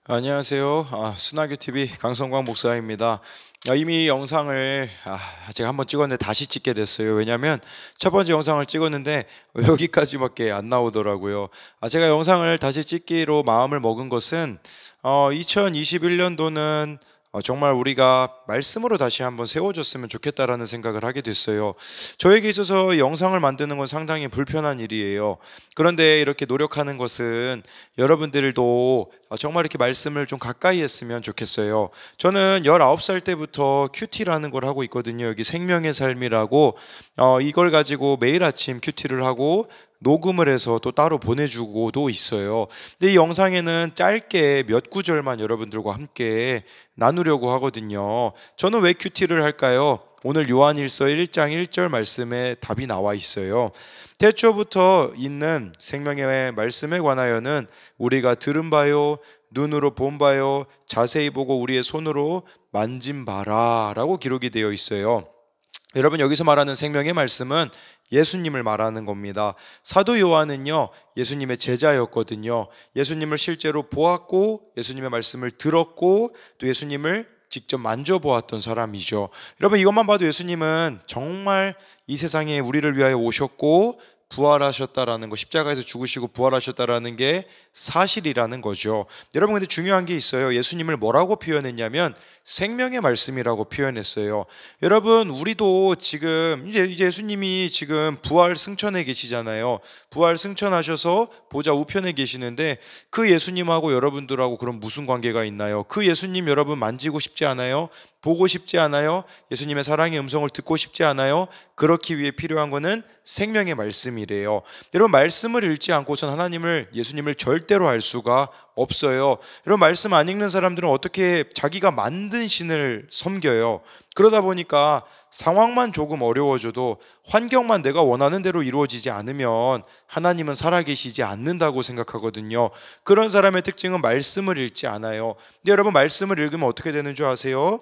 안녕하세요. 순화교 TV 강성광 목사입니다. 이미 영상을 제가 한번 찍었는데 다시 찍게 됐어요. 왜냐하면 첫 번째 영상을 찍었는데 여기까지밖에 안 나오더라고요. 제가 영상을 다시 찍기로 마음을 먹은 것은 2021년도는 정말 우리가 말씀으로 다시 한번 세워줬으면 좋겠다라는 생각을 하게 됐어요. 저에게 있어서 영상을 만드는 건 상당히 불편한 일이에요. 그런데 이렇게 노력하는 것은 여러분들도 정말 이렇게 말씀을 좀 가까이 했으면 좋겠어요. 저는 19살 때부터 큐티라는 걸 하고 있거든요. 여기 생명의 삶이라고 이걸 가지고 매일 아침 큐티를 하고 녹음을 해서 또 따로 보내주고도 있어요. 근데 이 영상에는 짧게 몇 구절만 여러분들과 함께 나누려고 하거든요. 저는 왜 큐티를 할까요? 오늘 요한일서 1장 1절 말씀에 답이 나와 있어요. 태초부터 있는 생명의 말씀에 관하여는 우리가 들은 바요, 눈으로 본 바요, 자세히 보고 우리의 손으로 만진 바라 라고 기록이 되어 있어요. 여러분, 여기서 말하는 생명의 말씀은 예수님을 말하는 겁니다. 사도 요한은요, 예수님의 제자였거든요. 예수님을 실제로 보았고 예수님의 말씀을 들었고 또 예수님을 직접 만져보았던 사람이죠. 여러분, 이것만 봐도 예수님은 정말 이 세상에 우리를 위하여 오셨고 부활하셨다라는 거, 십자가에서 죽으시고 부활하셨다라는 게 사실이라는 거죠. 여러분, 근데 중요한 게 있어요. 예수님을 뭐라고 표현했냐면 생명의 말씀이라고 표현했어요. 여러분, 우리도 지금 이제 예수님이 지금 부활 승천에 계시잖아요. 부활 승천하셔서 보좌 우편에 계시는데 그 예수님하고 여러분들하고 그럼 무슨 관계가 있나요? 그 예수님 여러분 만지고 싶지 않아요? 보고 싶지 않아요? 예수님의 사랑의 음성을 듣고 싶지 않아요? 그렇기 위해 필요한 것은 생명의 말씀이래요. 여러분, 말씀을 읽지 않고선 하나님을, 예수님을 절대로 알 수가 없어요. 여러분, 말씀 안 읽는 사람들은 어떻게 자기가 만든 신을 섬겨요? 그러다 보니까 상황만 조금 어려워져도 환경만 내가 원하는 대로 이루어지지 않으면 하나님은 살아계시지 않는다고 생각하거든요. 그런 사람의 특징은 말씀을 읽지 않아요. 근데 여러분, 말씀을 읽으면 어떻게 되는 줄 아세요?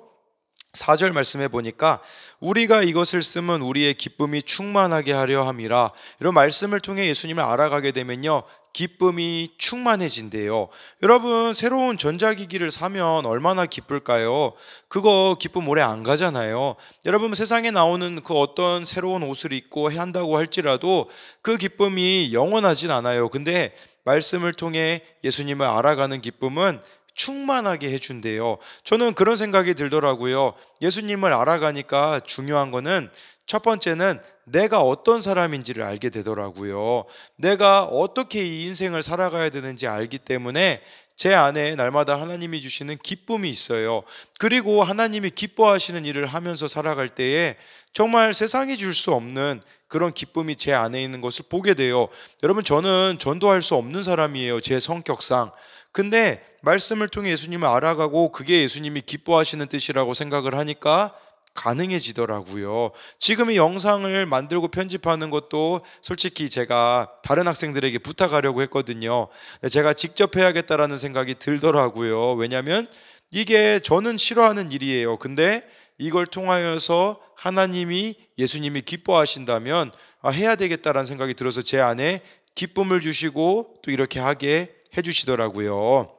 4절 말씀해 보니까 우리가 이것을 쓰면 우리의 기쁨이 충만하게 하려 함이라. 이런 말씀을 통해 예수님을 알아가게 되면요, 기쁨이 충만해진대요. 여러분, 새로운 전자기기를 사면 얼마나 기쁠까요? 그거 기쁨 오래 안 가잖아요. 여러분, 세상에 나오는 그 어떤 새로운 옷을 입고 한다고 할지라도 그 기쁨이 영원하진 않아요. 근데 말씀을 통해 예수님을 알아가는 기쁨은 충만하게 해준대요. 저는 그런 생각이 들더라고요. 예수님을 알아가니까 중요한 거는 첫 번째는 내가 어떤 사람인지를 알게 되더라고요. 내가 어떻게 이 인생을 살아가야 되는지 알기 때문에 제 안에 날마다 하나님이 주시는 기쁨이 있어요. 그리고 하나님이 기뻐하시는 일을 하면서 살아갈 때에 정말 세상이 줄 수 없는 그런 기쁨이 제 안에 있는 것을 보게 돼요. 여러분, 저는 전도할 수 없는 사람이에요, 제 성격상. 근데 말씀을 통해 예수님을 알아가고 그게 예수님이 기뻐하시는 뜻이라고 생각을 하니까 가능해지더라고요. 지금 이 영상을 만들고 편집하는 것도 솔직히 제가 다른 학생들에게 부탁하려고 했거든요. 제가 직접 해야겠다라는 생각이 들더라고요. 왜냐하면 이게 저는 싫어하는 일이에요. 근데 이걸 통하여서 하나님이, 예수님이 기뻐하신다면 해야 되겠다라는 생각이 들어서 제 안에 기쁨을 주시고 또 이렇게 하게 해주시더라고요.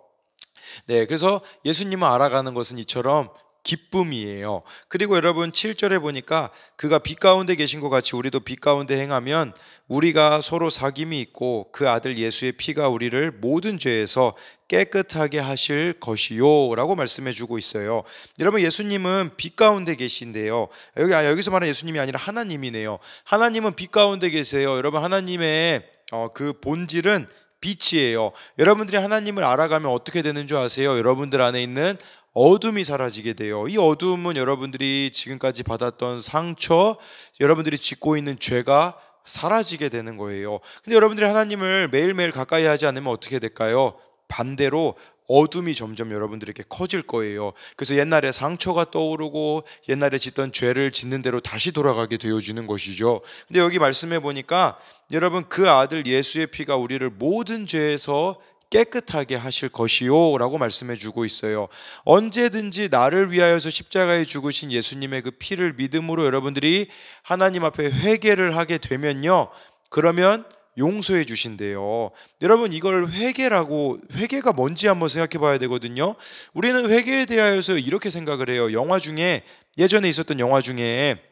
네, 그래서 예수님을 알아가는 것은 이처럼 기쁨이에요. 그리고 여러분, 7절에 보니까 그가 빛 가운데 계신 것 같이 우리도 빛 가운데 행하면 우리가 서로 사귐이 있고 그 아들 예수의 피가 우리를 모든 죄에서 깨끗하게 하실 것이요 라고 말씀해 주고 있어요. 여러분, 예수님은 빛 가운데 계신데요, 여기서 말하는 예수님이 아니라 하나님이네요. 하나님은 빛 가운데 계세요. 여러분, 하나님의 그 본질은 빛이에요. 여러분들이 하나님을 알아가면 어떻게 되는 줄 아세요? 여러분들 안에 있는 어둠이 사라지게 돼요. 이 어둠은 여러분들이 지금까지 받았던 상처, 여러분들이 짓고 있는 죄가 사라지게 되는 거예요. 근데 여러분들이 하나님을 매일매일 가까이 하지 않으면 어떻게 될까요? 반대로 어둠이 점점 여러분들에게 커질 거예요. 그래서 옛날에 상처가 떠오르고 옛날에 짓던 죄를 짓는 대로 다시 돌아가게 되어주는 것이죠. 근데 여기 말씀해 보니까 여러분, 그 아들 예수의 피가 우리를 모든 죄에서 깨끗하게 하실 것이요 라고 말씀해 주고 있어요. 언제든지 나를 위하여서 십자가에 죽으신 예수님의 그 피를 믿음으로 여러분들이 하나님 앞에 회개를 하게 되면요, 그러면 용서해 주신대요. 여러분, 이걸 회개가 뭔지 한번 생각해 봐야 되거든요. 우리는 회개에 대하여서 이렇게 생각을 해요. 예전에 있었던 영화 중에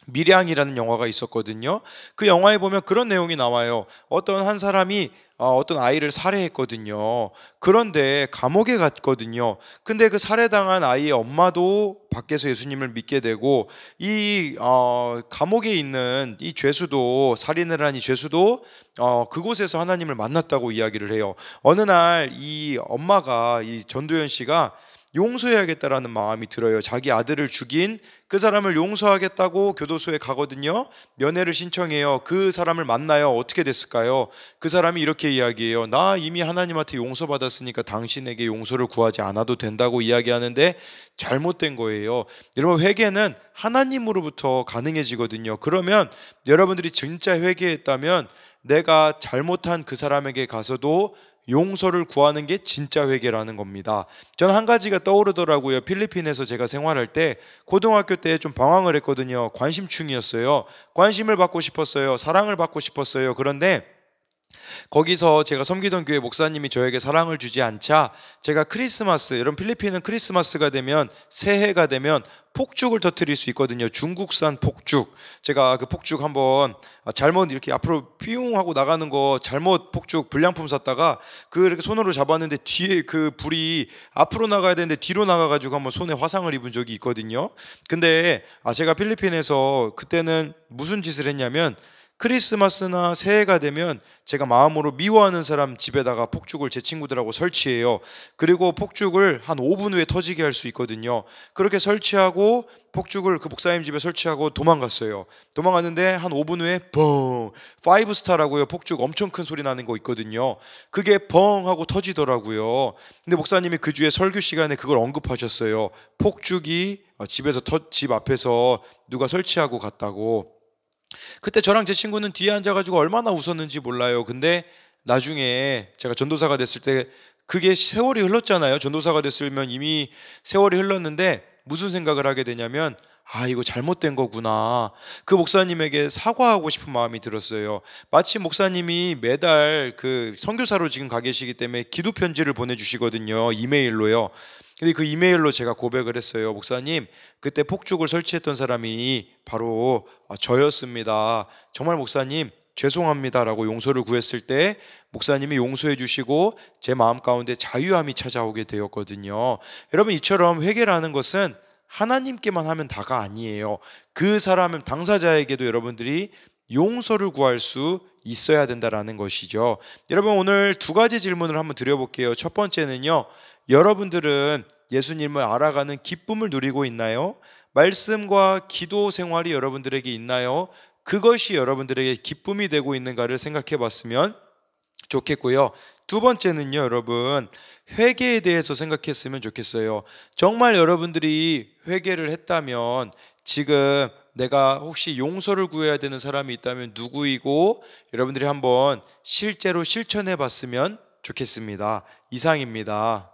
미량이라는 영화가 있었거든요. 그 영화에 보면 그런 내용이 나와요. 어떤 한 사람이 어떤 아이를 살해했거든요. 그런데 감옥에 갔거든요. 근데 그 살해당한 아이의 엄마도 밖에서 예수님을 믿게 되고, 이 감옥에 있는 이 죄수도, 살인을 한 이 죄수도 그곳에서 하나님을 만났다고 이야기를 해요. 어느 날 이 엄마가, 이 전도연 씨가 용서해야겠다라는 마음이 들어요. 자기 아들을 죽인 그 사람을 용서하겠다고 교도소에 가거든요. 면회를 신청해요. 그 사람을 만나요. 어떻게 됐을까요? 그 사람이 이렇게 이야기해요. 나 이미 하나님한테 용서받았으니까 당신에게 용서를 구하지 않아도 된다고 이야기하는데 잘못된 거예요. 여러분, 회개는 하나님으로부터 가능해지거든요. 그러면 여러분들이 진짜 회개했다면 내가 잘못한 그 사람에게 가서도 용서를 구하는 게 진짜 회개라는 겁니다. 저는 한 가지가 떠오르더라고요. 필리핀에서 제가 생활할 때 고등학교 때 좀 방황을 했거든요. 관심충이었어요. 관심을 받고 싶었어요. 사랑을 받고 싶었어요. 그런데 거기서 제가 섬기던 교회 목사님이 저에게 사랑을 주지 않자, 제가 여러분, 필리핀은 크리스마스가 되면, 새해가 되면 폭죽을 터뜨릴 수 있거든요. 중국산 폭죽. 제가 그 폭죽 한번 잘못 이렇게 앞으로 휘웅 하고 나가는 거 잘못 폭죽 불량품 샀다가 이렇게 손으로 잡았는데 뒤에 그 불이 앞으로 나가야 되는데 뒤로 나가가지고 한번 손에 화상을 입은 적이 있거든요. 근데 제가 필리핀에서 그때는 무슨 짓을 했냐면, 크리스마스나 새해가 되면 제가 마음으로 미워하는 사람 집에다가 폭죽을 제 친구들하고 설치해요. 그리고 폭죽을 한 5분 후에 터지게 할 수 있거든요. 그렇게 설치하고 폭죽을 그 목사님 집에 설치하고 도망갔어요. 도망갔는데 한 5분 후에 뻥, 5스타라고요. 폭죽 엄청 큰 소리 나는 거 있거든요. 그게 뻥 하고 터지더라고요. 근데 목사님이 그 주에 설교 시간에 그걸 언급하셨어요. 폭죽이 집 앞에서 누가 설치하고 갔다고. 그때 저랑 제 친구는 뒤에 앉아가지고 얼마나 웃었는지 몰라요. 근데 나중에 제가 전도사가 됐을 때, 그게 세월이 흘렀잖아요. 전도사가 됐으면 이미 세월이 흘렀는데 무슨 생각을 하게 되냐면, 이거 잘못된 거구나. 그 목사님에게 사과하고 싶은 마음이 들었어요. 마치 목사님이 매달 그 선교사로 지금 가 계시기 때문에 기도 편지를 보내주시거든요. 이메일로요. 근데 그 이메일로 제가 고백을 했어요. 목사님, 그때 폭죽을 설치했던 사람이 바로 저였습니다. 정말 목사님 죄송합니다라고 용서를 구했을 때 목사님이 용서해 주시고 제 마음 가운데 자유함이 찾아오게 되었거든요. 여러분, 이처럼 회개라는 것은 하나님께만 하면 다가 아니에요. 그 사람 당사자에게도 여러분들이 용서를 구할 수 있어야 된다라는 것이죠. 여러분, 오늘 두 가지 질문을 한번 드려볼게요. 첫 번째는요, 여러분들은 예수님을 알아가는 기쁨을 누리고 있나요? 말씀과 기도 생활이 여러분들에게 있나요? 그것이 여러분들에게 기쁨이 되고 있는가를 생각해 봤으면 좋겠고요. 두 번째는요, 여러분, 회개에 대해서 생각했으면 좋겠어요. 정말 여러분들이 회개를 했다면, 지금 내가 혹시 용서를 구해야 되는 사람이 있다면 누구이고, 여러분들이 한번 실제로 실천해 봤으면 좋겠습니다. 이상입니다.